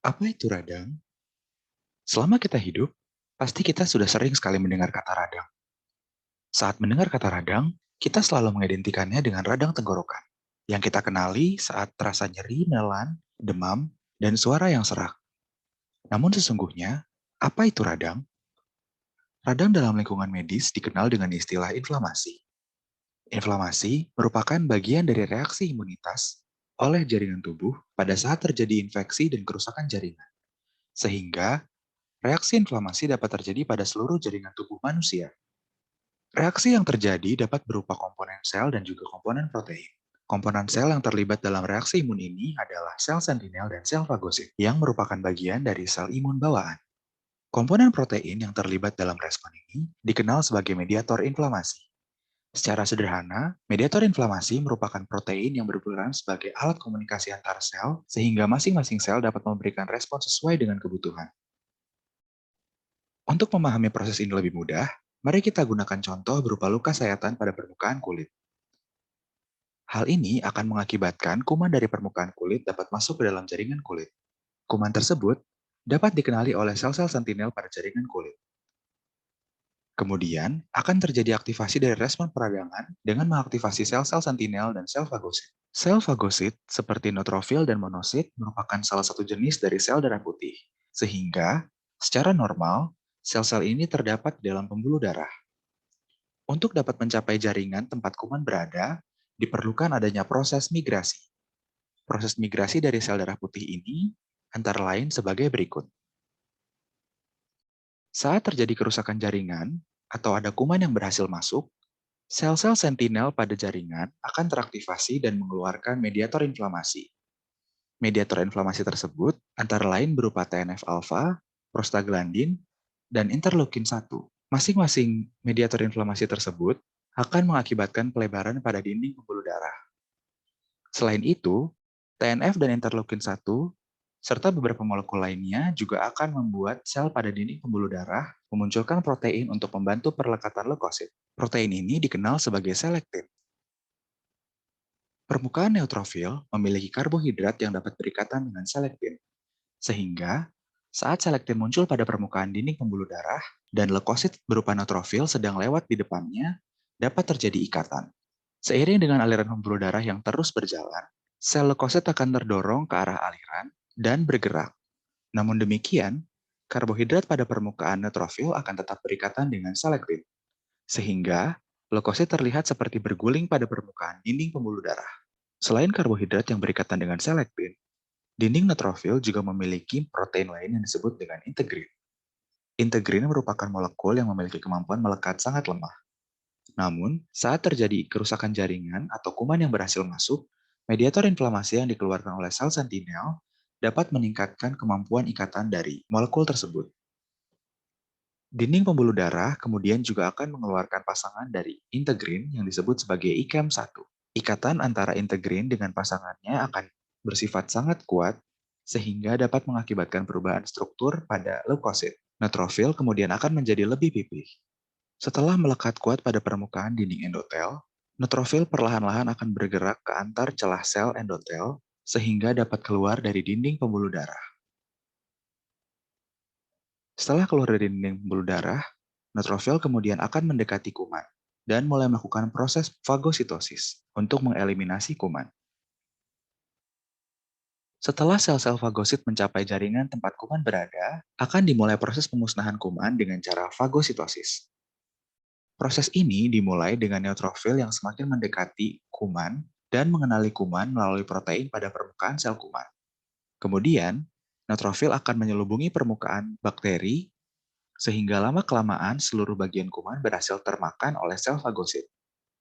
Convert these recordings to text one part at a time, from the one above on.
Apa itu radang? Selama kita hidup, pasti kita sudah sering sekali mendengar kata radang. Saat mendengar kata radang, kita selalu mengidentikannya dengan radang tenggorokan, yang kita kenali saat terasa nyeri, nelan, demam, dan suara yang serak. Namun sesungguhnya, apa itu radang? Radang dalam lingkungan medis dikenal dengan istilah inflamasi. Inflamasi merupakan bagian dari reaksi imunitas oleh jaringan tubuh pada saat terjadi infeksi dan kerusakan jaringan. Sehingga reaksi inflamasi dapat terjadi pada seluruh jaringan tubuh manusia. Reaksi yang terjadi dapat berupa komponen sel dan juga komponen protein. Komponen sel yang terlibat dalam reaksi imun ini adalah sel sentinel dan sel fagosit, yang merupakan bagian dari sel imun bawaan. Komponen protein yang terlibat dalam respon ini dikenal sebagai mediator inflamasi. Secara sederhana, mediator inflamasi merupakan protein yang berperan sebagai alat komunikasi antar sel, sehingga masing-masing sel dapat memberikan respon sesuai dengan kebutuhan. Untuk memahami proses ini lebih mudah, mari kita gunakan contoh berupa luka sayatan pada permukaan kulit. Hal ini akan mengakibatkan kuman dari permukaan kulit dapat masuk ke dalam jaringan kulit. Kuman tersebut dapat dikenali oleh sel-sel sentinel pada jaringan kulit. Kemudian, akan terjadi aktivasi dari respon peradangan dengan mengaktifasi sel-sel sentinel dan sel fagosit. Sel fagosit, seperti neutrofil dan monosit, merupakan salah satu jenis dari sel darah putih. Sehingga, secara normal, sel-sel ini terdapat di dalam pembuluh darah. Untuk dapat mencapai jaringan tempat kuman berada, diperlukan adanya proses migrasi. Proses migrasi dari sel darah putih ini antara lain sebagai berikut. Saat terjadi kerusakan jaringan atau ada kuman yang berhasil masuk, sel-sel sentinel pada jaringan akan teraktivasi dan mengeluarkan mediator inflamasi. Mediator inflamasi tersebut antara lain berupa TNF-alfa, prostaglandin, dan interleukin 1. Masing-masing mediator inflamasi tersebut akan mengakibatkan pelebaran pada dinding pembuluh darah. Selain itu, TNF dan interleukin 1 serta beberapa molekul lainnya juga akan membuat sel pada dinding pembuluh darah memunculkan protein untuk membantu perlekatan leukosit. Protein ini dikenal sebagai selektin. Permukaan neutrofil memiliki karbohidrat yang dapat berikatan dengan selektin, sehingga saat selektin muncul pada permukaan dinding pembuluh darah dan leukosit berupa neutrofil sedang lewat di depannya, dapat terjadi ikatan. Seiring dengan aliran pembuluh darah yang terus berjalan, sel leukosit akan terdorong ke arah aliran dan bergerak. Namun demikian, karbohidrat pada permukaan neutrofil akan tetap berikatan dengan selektin, sehingga leukosit terlihat seperti berguling pada permukaan dinding pembuluh darah. Selain karbohidrat yang berikatan dengan selektin, dinding neutrofil juga memiliki protein lain yang disebut dengan integrin. Integrin merupakan molekul yang memiliki kemampuan melekat sangat lemah. Namun, saat terjadi kerusakan jaringan atau kuman yang berhasil masuk, mediator inflamasi yang dikeluarkan oleh sel sentinel dapat meningkatkan kemampuan ikatan dari molekul tersebut. Dinding pembuluh darah kemudian juga akan mengeluarkan pasangan dari integrin yang disebut sebagai ICAM1. Ikatan antara integrin dengan pasangannya akan bersifat sangat kuat sehingga dapat mengakibatkan perubahan struktur pada leukosit. Neutrofil kemudian akan menjadi lebih pipih. Setelah melekat kuat pada permukaan dinding endotel, neutrofil perlahan-lahan akan bergerak ke antar celah sel endotel sehingga dapat keluar dari dinding pembuluh darah. Setelah keluar dari dinding pembuluh darah, neutrofil kemudian akan mendekati kuman dan mulai melakukan proses fagositosis untuk mengeliminasi kuman. Setelah sel-sel fagosit mencapai jaringan tempat kuman berada, akan dimulai proses pemusnahan kuman dengan cara fagositosis. Proses ini dimulai dengan neutrofil yang semakin mendekati kuman dan mengenali kuman melalui protein pada permukaan sel kuman. Kemudian, neutrofil akan menyelubungi permukaan bakteri sehingga lama-kelamaan seluruh bagian kuman berhasil termakan oleh sel fagosit.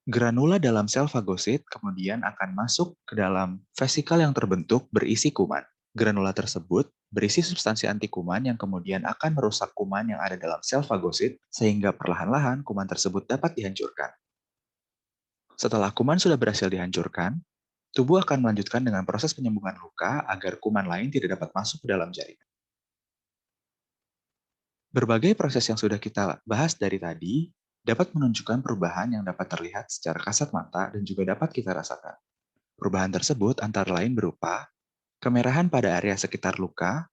Granula dalam sel fagosit kemudian akan masuk ke dalam vesikal yang terbentuk berisi kuman. Granula tersebut berisi substansi anti kuman yang kemudian akan merusak kuman yang ada dalam sel fagosit sehingga perlahan-lahan kuman tersebut dapat dihancurkan. Setelah kuman sudah berhasil dihancurkan, tubuh akan melanjutkan dengan proses penyembuhan luka agar kuman lain tidak dapat masuk ke dalam jaringan. Berbagai proses yang sudah kita bahas dari tadi dapat menunjukkan perubahan yang dapat terlihat secara kasat mata dan juga dapat kita rasakan. Perubahan tersebut antara lain berupa kemerahan pada area sekitar luka,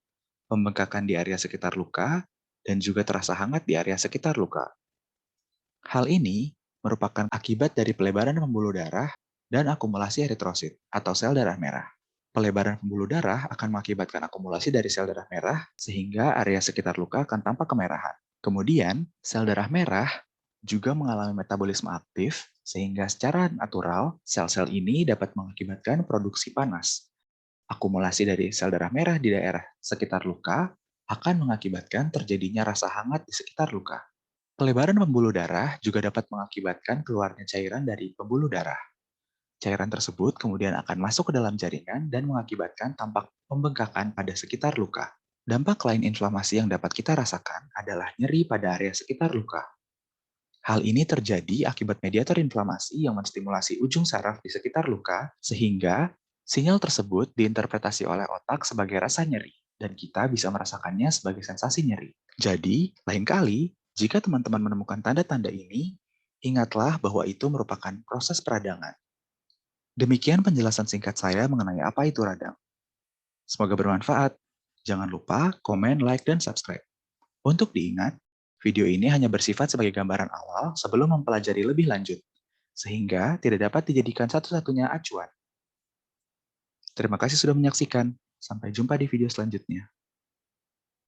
pembengkakan di area sekitar luka, dan juga terasa hangat di area sekitar luka. Hal ini merupakan akibat dari pelebaran pembuluh darah dan akumulasi eritrosit atau sel darah merah. Pelebaran pembuluh darah akan mengakibatkan akumulasi dari sel darah merah sehingga area sekitar luka akan tampak kemerahan. Kemudian, sel darah merah juga mengalami metabolisme aktif sehingga secara natural sel-sel ini dapat mengakibatkan produksi panas. Akumulasi dari sel darah merah di daerah sekitar luka akan mengakibatkan terjadinya rasa hangat di sekitar luka. Pelebaran pembuluh darah juga dapat mengakibatkan keluarnya cairan dari pembuluh darah. Cairan tersebut kemudian akan masuk ke dalam jaringan dan mengakibatkan tampak pembengkakan pada sekitar luka. Dampak lain inflamasi yang dapat kita rasakan adalah nyeri pada area sekitar luka. Hal ini terjadi akibat mediator inflamasi yang menstimulasi ujung saraf di sekitar luka, sehingga sinyal tersebut diinterpretasi oleh otak sebagai rasa nyeri, dan kita bisa merasakannya sebagai sensasi nyeri. Jadi, lain kali, jika teman-teman menemukan tanda-tanda ini, ingatlah bahwa itu merupakan proses peradangan. Demikian penjelasan singkat saya mengenai apa itu radang. Semoga bermanfaat. Jangan lupa komen, like, dan subscribe. Untuk diingat, video ini hanya bersifat sebagai gambaran awal sebelum mempelajari lebih lanjut, sehingga tidak dapat dijadikan satu-satunya acuan. Terima kasih sudah menyaksikan. Sampai jumpa di video selanjutnya.